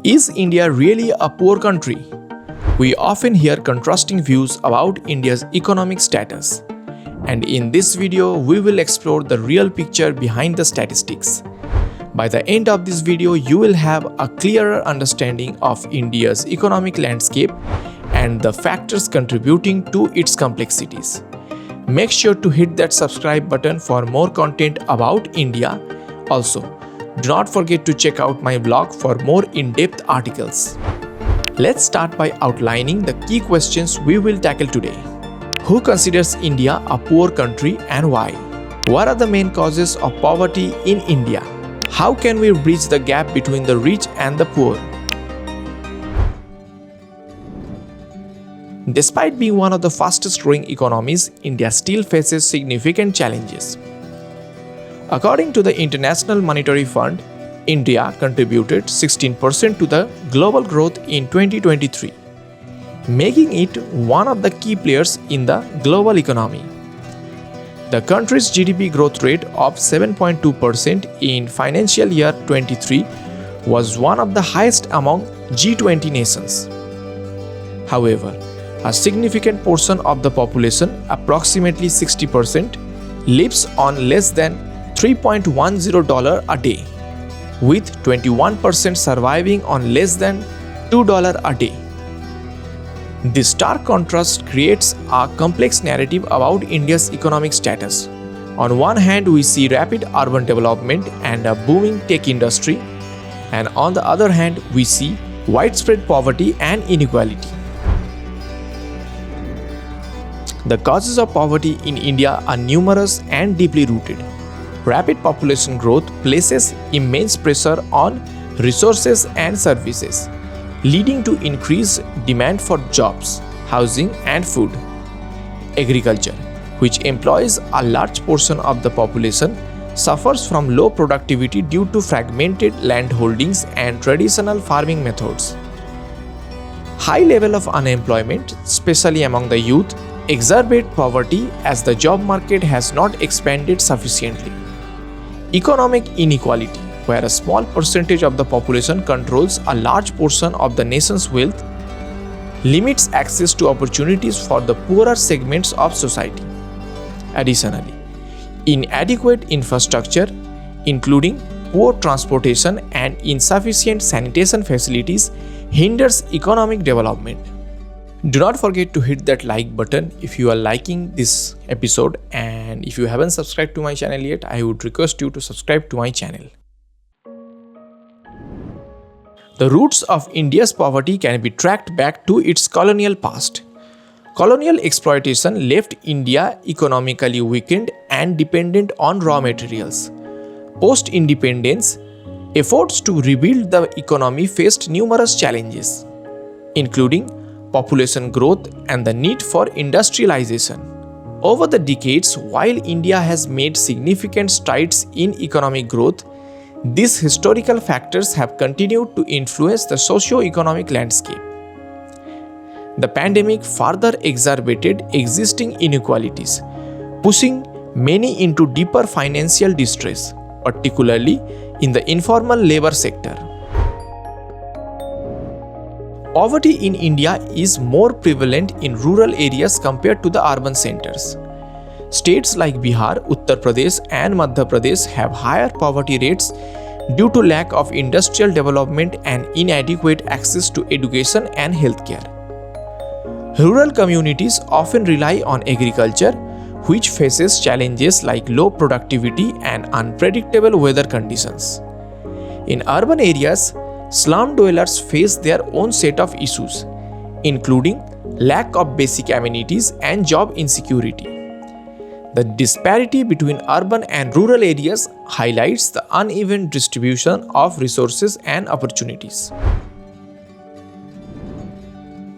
Is India really a poor country? We often hear contrasting views about India's economic status. And in this video, we will explore the real picture behind the statistics. By the end of this video, you will have a clearer understanding of India's economic landscape and the factors contributing to its complexities. Make sure to hit that subscribe button for more content about India. Also, do not forget to check out my blog for more in-depth articles. Let's start by outlining the key questions we will tackle today. Who considers India a poor country and why? What are the main causes of poverty in India? How can we bridge the gap between the rich and the poor? Despite being one of the fastest growing economies, India still faces significant challenges. According to the International Monetary Fund, India contributed 16% to the global growth in 2023, making it one of the key players in the global economy. The country's GDP growth rate of 7.2% in financial year 23 was one of the highest among G20 nations. However, a significant portion of the population, approximately 60%, lives on less than $3.10 a day, with 21% surviving on less than $2 a day. This stark contrast creates a complex narrative about India's economic status. On one hand, we see rapid urban development and a booming tech industry, and on the other hand, we see widespread poverty and inequality. The causes of poverty in India are numerous and deeply rooted. Rapid population growth places immense pressure on resources and services, leading to increased demand for jobs, housing, and food. Agriculture, which employs a large portion of the population, suffers from low productivity due to fragmented land holdings and traditional farming methods. High level of unemployment, especially among the youth, exacerbate poverty as the job market has not expanded sufficiently. Economic inequality, where a small percentage of the population controls a large portion of the nation's wealth, limits access to opportunities for the poorer segments of society. Additionally, inadequate infrastructure, including poor transportation and insufficient sanitation facilities, hinders economic development. Do not forget to hit that like button if you are liking this episode, and if you haven't subscribed to my channel yet, I would request you to subscribe to my channel. The roots of India's poverty can be tracked back to its colonial past. Colonial exploitation left India economically weakened and dependent on raw materials. Post-independence, efforts to rebuild the economy faced numerous challenges, including population growth and the need for industrialization. Over the decades, while India has made significant strides in economic growth, these historical factors have continued to influence the socio-economic landscape. The pandemic further exacerbated existing inequalities, pushing many into deeper financial distress, particularly in the informal labor sector. Poverty in India is more prevalent in rural areas compared to the urban centers. States like Bihar, Uttar Pradesh, and Madhya Pradesh have higher poverty rates due to lack of industrial development and inadequate access to education and healthcare. Rural communities often rely on agriculture, which faces challenges like low productivity and unpredictable weather conditions. In urban areas, slum dwellers face their own set of issues, including lack of basic amenities and job insecurity. The disparity between urban and rural areas highlights the uneven distribution of resources and opportunities.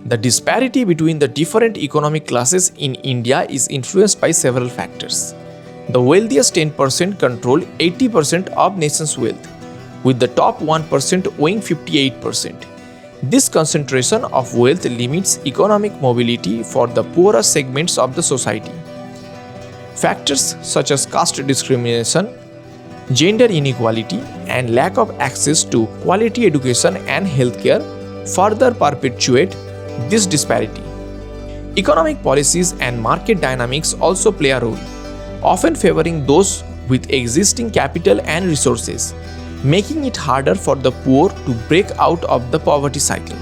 The disparity between the different economic classes in India is influenced by several factors. The wealthiest 10% control 80% of nation's wealth, with the top 1% owing 58%. This concentration of wealth limits economic mobility for the poorer segments of the society. Factors such as caste discrimination, gender inequality, and lack of access to quality education and healthcare further perpetuate this disparity. Economic policies and market dynamics also play a role, often favoring those with existing capital and resources, making it harder for the poor to break out of the poverty cycle.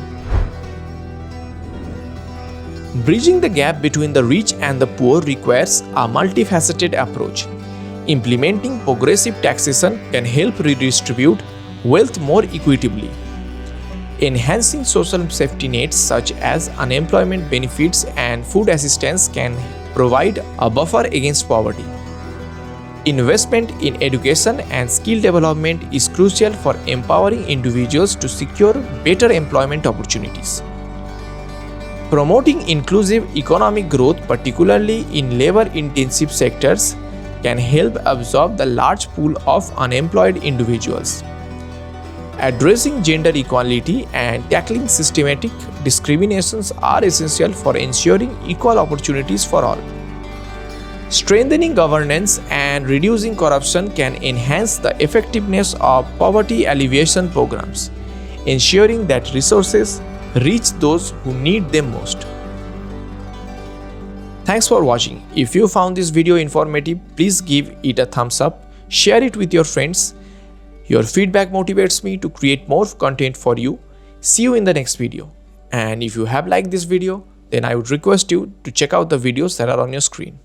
Bridging the gap between the rich and the poor requires a multifaceted approach. Implementing progressive taxation can help redistribute wealth more equitably. Enhancing social safety nets such as unemployment benefits and food assistance can provide a buffer against poverty. Investment in education and skill development is crucial for empowering individuals to secure better employment opportunities. Promoting inclusive economic growth, particularly in labor-intensive sectors, can help absorb the large pool of unemployed individuals. Addressing gender equality and tackling systematic discriminations are essential for ensuring equal opportunities for all. Strengthening governance and reducing corruption can enhance the effectiveness of poverty alleviation programs, ensuring that resources reach those who need them most. Thanks for watching. If you found this video informative, please give it a thumbs up, share it with your friends. Your feedback motivates me to create more content for you. See you in the next video. And if you have liked this video, then I would request you to check out the videos that are on your screen.